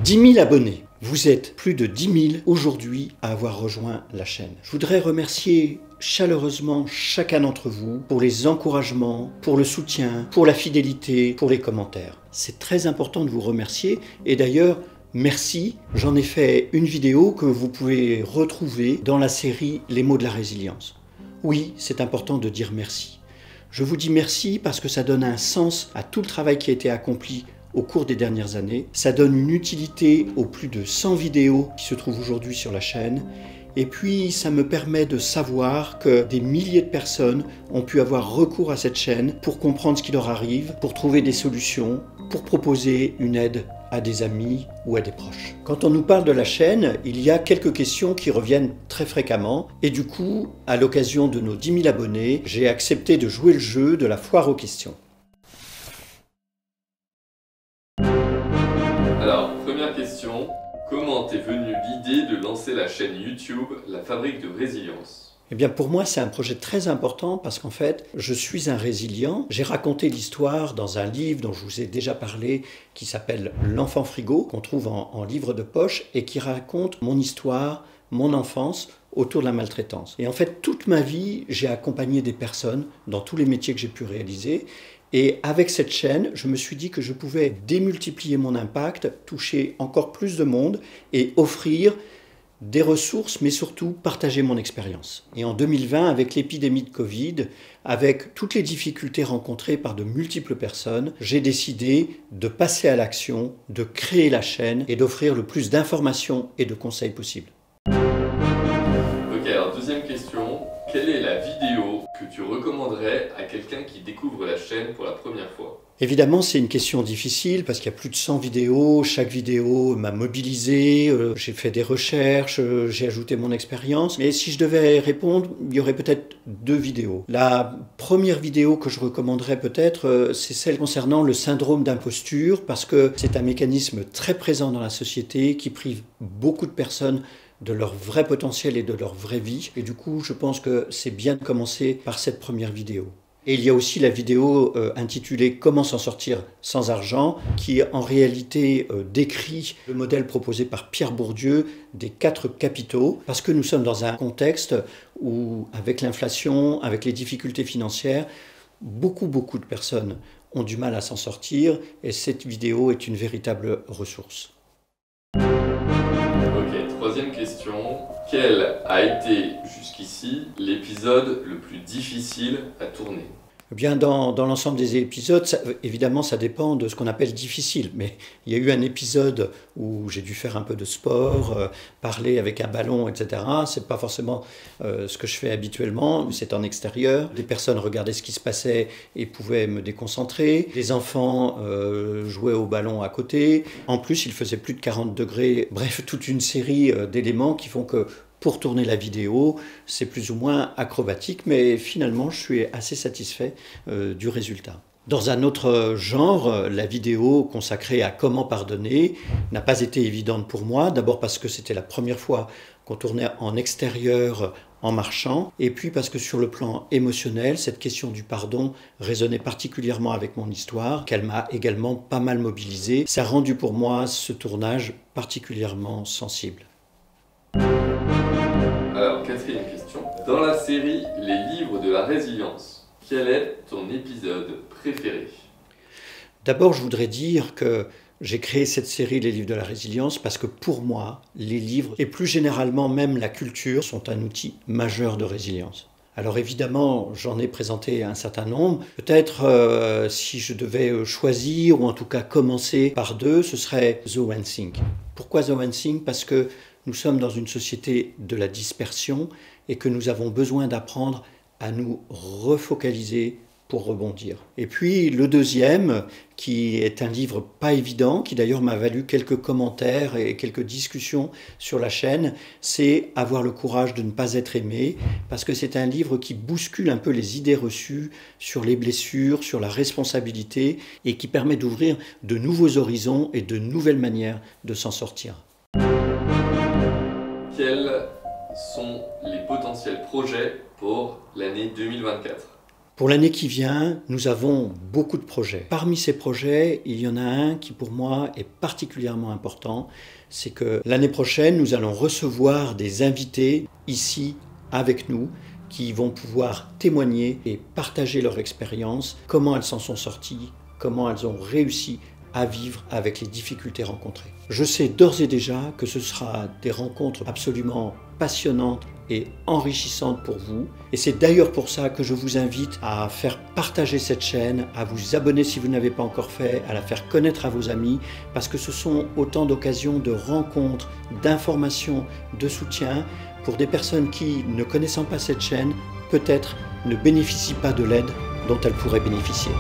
10 000 abonnés. Vous êtes plus de 10 000 aujourd'hui à avoir rejoint la chaîne. Je voudrais remercier chaleureusement chacun d'entre vous pour les encouragements, pour le soutien, pour la fidélité, pour les commentaires. C'est très important de vous remercier et d'ailleurs, merci. J'en ai fait une vidéo que vous pouvez retrouver dans la série Les mots de la résilience. Oui, c'est important de dire merci. Je vous dis merci parce que ça donne un sens à tout le travail qui a été accompli au cours des dernières années. Ça donne une utilité aux plus de 100 vidéos qui se trouvent aujourd'hui sur la chaîne. Et puis, ça me permet de savoir que des milliers de personnes ont pu avoir recours à cette chaîne pour comprendre ce qui leur arrive, pour trouver des solutions, pour proposer une aide à des amis ou à des proches. Quand on nous parle de la chaîne, il y a quelques questions qui reviennent très fréquemment. Et du coup, à l'occasion de nos 10 000 abonnés, j'ai accepté de jouer le jeu de la foire aux questions. Alors, première question, comment t'es venue l'idée de lancer la chaîne YouTube La Fabrique de Résilience ? Eh bien pour moi c'est un projet très important parce qu'en fait je suis un résilient. J'ai raconté l'histoire dans un livre dont je vous ai déjà parlé qui s'appelle L'enfant frigo, qu'on trouve en livre de poche et qui raconte mon histoire, mon enfance autour de la maltraitance. Et en fait toute ma vie j'ai accompagné des personnes dans tous les métiers que j'ai pu réaliser. Et avec cette chaîne, je me suis dit que je pouvais démultiplier mon impact, toucher encore plus de monde et offrir des ressources, mais surtout partager mon expérience. Et en 2020, avec l'épidémie de Covid, avec toutes les difficultés rencontrées par de multiples personnes, j'ai décidé de passer à l'action, de créer la chaîne et d'offrir le plus d'informations et de conseils possibles. Ok, alors deuxième question, quelle est la vidéo que tu recommanderais à quelqu'un qui découvre la chaîne pour la première fois ? Évidemment, c'est une question difficile parce qu'il y a plus de 100 vidéos. Chaque vidéo m'a mobilisé, j'ai fait des recherches, j'ai ajouté mon expérience. Mais si je devais répondre, il y aurait peut-être 2 vidéos. La première vidéo que je recommanderais peut-être, c'est celle concernant le syndrome d'imposture parce que c'est un mécanisme très présent dans la société qui prive beaucoup de personnes de leur vrai potentiel et de leur vraie vie. Et du coup, je pense que c'est bien de commencer par cette première vidéo. Et il y a aussi la vidéo intitulée « Comment s'en sortir sans argent » qui en réalité décrit le modèle proposé par Pierre Bourdieu des 4 capitaux parce que nous sommes dans un contexte où avec l'inflation, avec les difficultés financières, beaucoup de personnes ont du mal à s'en sortir et cette vidéo est une véritable ressource. Ok, troisième question. Quel a été jusqu'ici l'épisode le plus difficile à tourner ? Eh bien, dans l'ensemble des épisodes, évidemment, ça dépend de ce qu'on appelle difficile. Mais il y a eu un épisode où j'ai dû faire un peu de sport, parler avec un ballon, etc. C'est pas forcément ce que je fais habituellement. C'est en extérieur. Des personnes regardaient ce qui se passait et pouvaient me déconcentrer. Les enfants jouaient au ballon à côté. En plus, il faisait plus de 40 degrés. Bref, toute une série d'éléments qui font que pour tourner la vidéo, c'est plus ou moins acrobatique, mais finalement, je suis assez satisfait du résultat. Dans un autre genre, la vidéo consacrée à comment pardonner n'a pas été évidente pour moi. D'abord parce que c'était la première fois qu'on tournait en extérieur en marchant, et puis parce que sur le plan émotionnel, cette question du pardon résonnait particulièrement avec mon histoire, qu'elle m'a également pas mal mobilisé. Ça a rendu pour moi ce tournage particulièrement sensible. Alors, quatrième question. Dans la série Les livres de la résilience, quel est ton épisode préféré ? D'abord, je voudrais dire que j'ai créé cette série Les livres de la résilience parce que pour moi, les livres et plus généralement même la culture sont un outil majeur de résilience. Alors évidemment, j'en ai présenté un certain nombre. Peut-être si je devais choisir ou en tout cas commencer par 2, ce serait The One Thing. Pourquoi The One Thing ? Parce que nous sommes dans une société de la dispersion et que nous avons besoin d'apprendre à nous refocaliser pour rebondir. Et puis le deuxième, qui est un livre pas évident, qui d'ailleurs m'a valu quelques commentaires et quelques discussions sur la chaîne, c'est Avoir le courage de ne pas être aimé, parce que c'est un livre qui bouscule un peu les idées reçues sur les blessures, sur la responsabilité, et qui permet d'ouvrir de nouveaux horizons et de nouvelles manières de s'en sortir. Quels sont les potentiels projets pour l'année 2024 ? Pour l'année qui vient, nous avons beaucoup de projets. Parmi ces projets, il y en a un qui pour moi est particulièrement important. C'est que l'année prochaine, nous allons recevoir des invités ici avec nous qui vont pouvoir témoigner et partager leur expérience, comment elles s'en sont sorties, comment elles ont réussi à vivre avec les difficultés rencontrées. Je sais d'ores et déjà que ce sera des rencontres absolument passionnantes et enrichissantes pour vous. Et c'est d'ailleurs pour ça que je vous invite à faire partager cette chaîne, à vous abonner si vous n'avez pas encore fait, à la faire connaître à vos amis, parce que ce sont autant d'occasions de rencontres, d'informations, de soutien pour des personnes qui, ne connaissant pas cette chaîne, peut-être ne bénéficient pas de l'aide dont elles pourraient bénéficier.